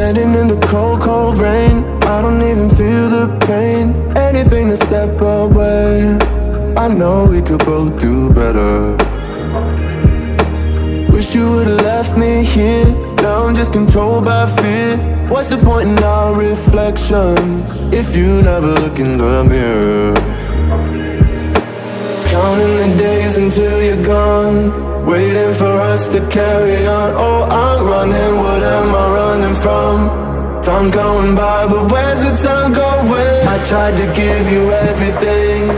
Standing in the cold, cold rain, I don't even feel the pain. Anything to step away, I know we could both do better. Wish you would've left me here. Now I'm just controlled by fear. What's the point in our reflection if you never look in the mirror? Counting the days until you're gone, waiting for us to carry on. Oh, I'm running, what am I running from? Time's going by, but where's the time going? I tried to give you everything,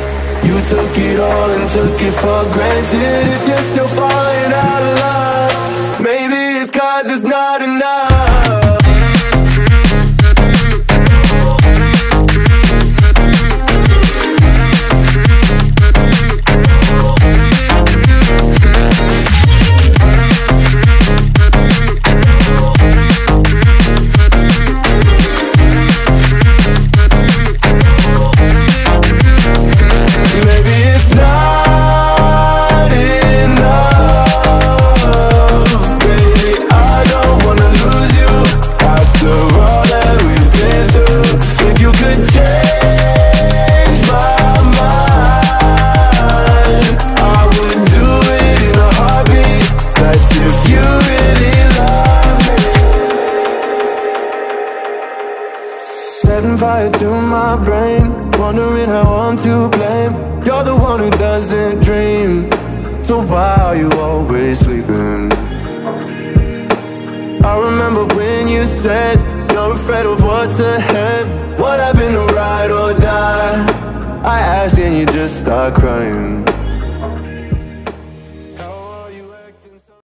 you took it all and took it for granted. If you're still falling out of love, maybe it's 'cause it's not enough. Setting fire to my brain, wondering how I'm to blame. You're the one who doesn't dream, so why are you always sleeping? I remember when you said you're afraid of what's ahead. What happened to ride or die? I asked and you just start crying.